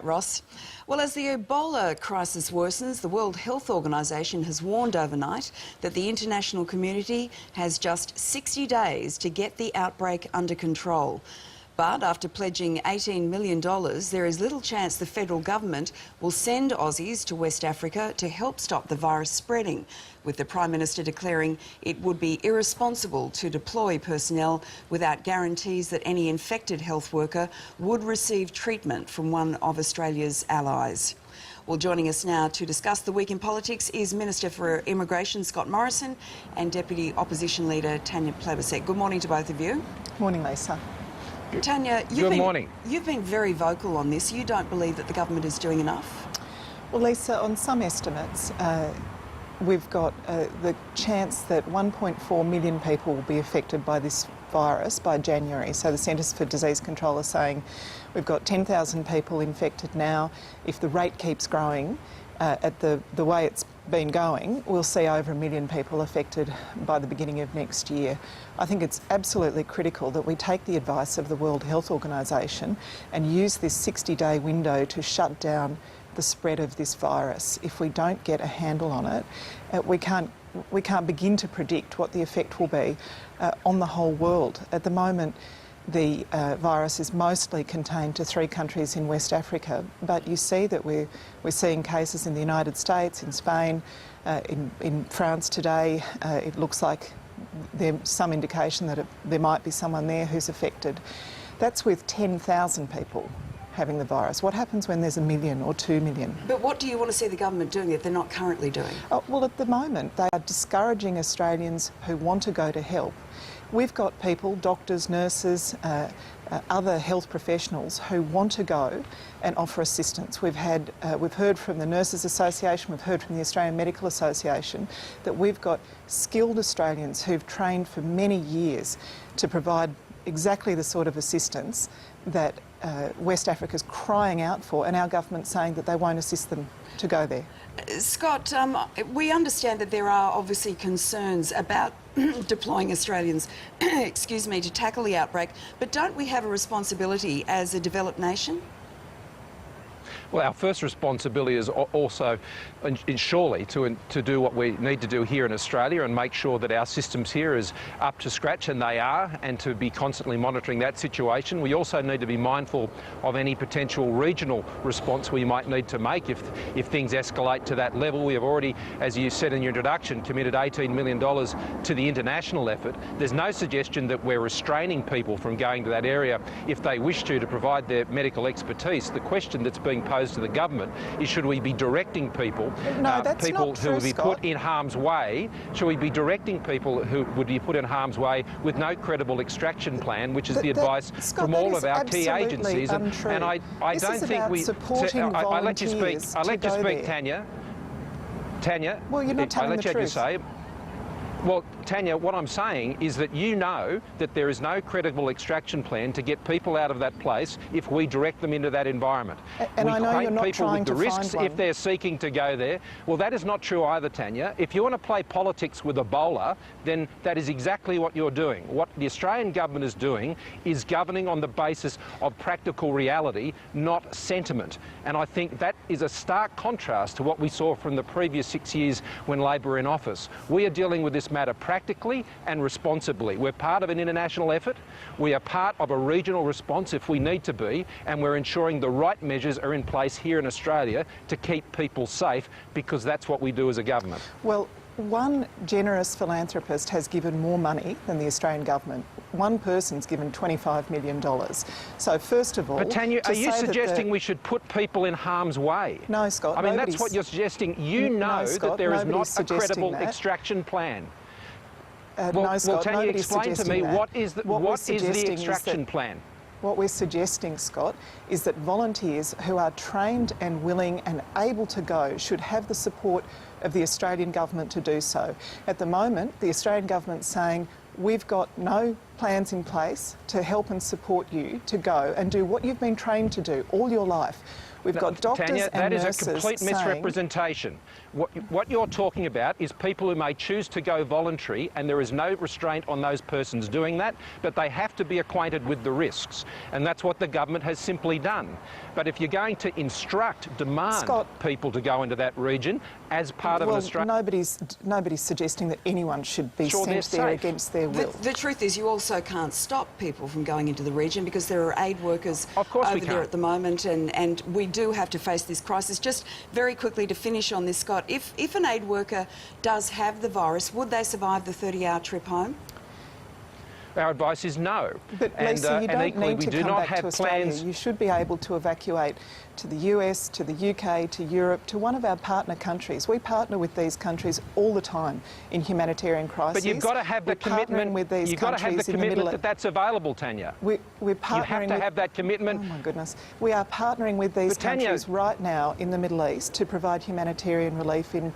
Ross. Well, as the Ebola crisis worsens, the World Health Organization has warned overnight that the international community has just 60 days to get the outbreak under control. But after pledging $18 million, there is little chance the federal government will send Aussies to West Africa to help stop the virus spreading, with the Prime Minister declaring it would be irresponsible to deploy personnel without guarantees that any infected health worker would receive treatment from one of Australia's allies. Well, joining us now to discuss the week in politics is Minister for Immigration Scott Morrison and Deputy Opposition Leader Tanya Plibersek. Good morning to both of you. Morning, Lisa. Tanya, morning. You've been very vocal on this. You don't believe that the government is doing enough? Well, Lisa, on some estimates, we've got the chance that 1.4 million people will be affected by this virus by January. So the Centres for Disease Control are saying we've got 10,000 people infected now. If the rate keeps growing at the way it's been going, we'll see over 1 million people affected by the beginning of next year. I think it's absolutely critical that we take the advice of the World Health Organization and use this 60-day window to shut down the spread of this virus. If we don't get a handle on it, we can't begin to predict what the effect will be on the whole world. At the moment, the virus is mostly contained to 3 countries in West Africa, but you see that we're seeing cases in the United States, in Spain, in France today. It looks like there's some indication that there might be someone there who's affected. That's with 10,000 people having the virus. What happens when there's 1 million or 2 million? But what do you want to see the government doing that they're not currently doing? Well, at the moment, they are discouraging Australians who want to go to help. We've got people, doctors, nurses, other health professionals who want to go and offer assistance. We've heard from the Nurses Association, we've heard from the Australian Medical Association that we've got skilled Australians who've trained for many years to provide exactly the sort of assistance that West Africa's crying out for, and our government's saying that they won't assist them to go there. Scott, we understand that there are obviously concerns about deploying Australians, excuse me, to tackle the outbreak, but don't we have a responsibility as a developed nation? Well, our first responsibility is also, surely, to do what we need to do here in Australia and make sure that our systems here is up to scratch, and they are, and to be constantly monitoring that situation. We also need to be mindful of any potential regional response we might need to make if things escalate to that level. We have already, as you said in your introduction, committed $18 million to the international effort. There's no suggestion that we're restraining people from going to that area if they wish to provide their medical expertise. The question that's being posed to the government is, should we be directing people, people who would be put in harm's way, should we be directing people who would be put in harm's way with no credible extraction plan, which is the advice from all of our key agencies. And I don't think we... I let you speak, Tanya. Tanya, well, you're not telling the truth. You say. Well, Tanya, what I'm saying is that you know that there is no credible extraction plan to get people out of that place if we direct them into that environment. And I know you're not trying to find one. We create people with the risks if they're seeking to go there. Well, that is not true either, Tanya. If you want to play politics with Ebola, then that is exactly what you're doing. What the Australian government is doing is governing on the basis of practical reality, not sentiment. And I think that is a stark contrast to what we saw from the previous 6 years when Labor were in office. We are dealing with this matter practically and responsibly. We're part of an international effort. We are part of a regional response if we need to be, and we're ensuring the right measures are in place here in Australia to keep people safe, because that's what we do as a government. Well, one generous philanthropist has given more money than the Australian government. One person's given $25 million. So first of all... But Tanya, are you suggesting we should put people in harm's way? No, Scott. I mean, that's what you're suggesting. You know that there is not a credible extraction plan. No, Scott, Tanya, explain to me what is the extraction plan? What we're suggesting, Scott, is that volunteers who are trained and willing and able to go should have the support of the Australian government to do so. At the moment, the Australian government's saying we've got no plans in place to help and support you to go and do what you've been trained to do all your life. We've got doctors Tanya, and nurses that is a complete saying, misrepresentation. What you're talking about is people who may choose to go voluntary, and there is no restraint on those persons doing that, but they have to be acquainted with the risks, and that's what the government has simply done. But if you're going to demand Scott, people to go into that region as part of an Australian... Nobody's suggesting that anyone should be Sure, sent they're there safe. against their will. The truth is you also can't stop people from going into the region because there are aid workers Of course we over there can't. at the moment, and we do have to face this crisis. Just very quickly to finish on this, Scott, if an aid worker does have the virus, would they survive the 30-hour trip home? Our advice is no. But and, Lisa, you and don't equally, need we to do come not back have to Australia. plans. You should be able to evacuate to the US, to the UK, to Europe, to one of our partner countries. We partner with these countries all the time in humanitarian crises. But you've got to have the We're commitment. partnering with these You've got to have the countries in the commitment Middle that that's available, Tanya. We're partnering You have to have that commitment. Oh my goodness. We are partnering with these But Tanya- countries right now in the Middle East to provide humanitarian relief in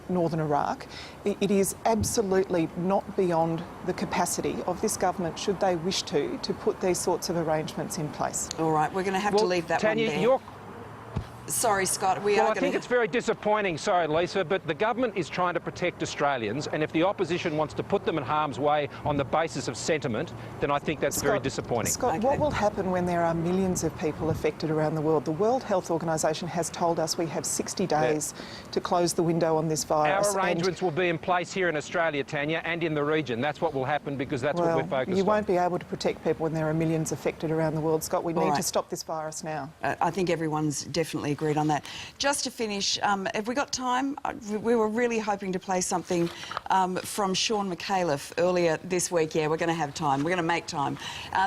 northern Iraq. It is absolutely not beyond the capacity of this government, should they wish to put these sorts of arrangements in place. All right, we're going to have to leave that Tanya, one there. you're... Sorry, Scott, we Well, are I going think to... it's very disappointing, sorry Lisa, but the government is trying to protect Australians, and if the opposition wants to put them in harm's way on the basis of sentiment, then I think that's very disappointing. Scott, Okay. what will happen when there are millions of people affected around the world? The World Health Organisation has told us we have 60 days to close the window on this virus. Our arrangements will be in place here in Australia, Tanya, and in the region. That's what will happen because that's Well, what we're focused you on. won't be able to protect people when there are millions affected around the world, Scott. We All need right. to stop this virus now. I think everyone's definitely agreed on that. Just to finish, have we got time? We were really hoping to play something from Sean McAuliffe earlier this week. Yeah, we're going to have time. We're going to make time.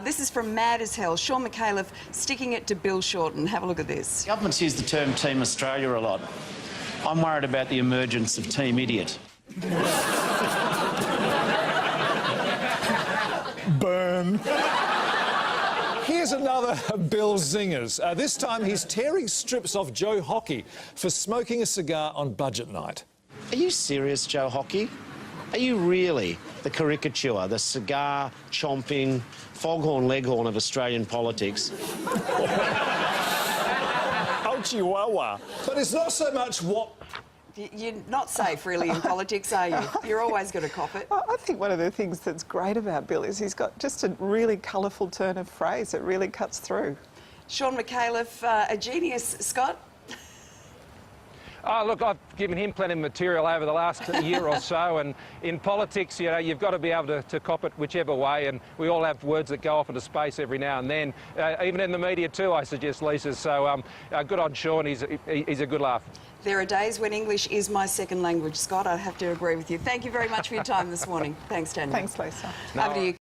This is from Mad as Hell. Sean McAuliffe sticking it to Bill Shorten. Have a look at this. Government's used the term Team Australia a lot. I'm worried about the emergence of Team Idiot. Burn. Here's another Bill Zingers. This time he's tearing strips off Joe Hockey for smoking a cigar on budget night. Are you serious, Joe Hockey? Are you really the caricature, the cigar-chomping, foghorn leghorn of Australian politics? Oh, chihuahua. But it's not so much what... You're not safe, really, in politics, are you? You're always going to cop it. I think one of the things that's great about Bill is he's got just a really colourful turn of phrase that really cuts through. Sean McAuliffe, a genius, Scott? Oh, look, I've given him plenty of material over the last year or so, and in politics, you know, you've got to be able to cop it whichever way, and we all have words that go off into space every now and then, even in the media too, I suggest, Lisa. So good on Sean, he's a good laugh. There are days when English is my second language, Scott. I have to agree with you. Thank you very much for your time this morning. Thanks, Tanya. Thanks, Lisa. Over to you.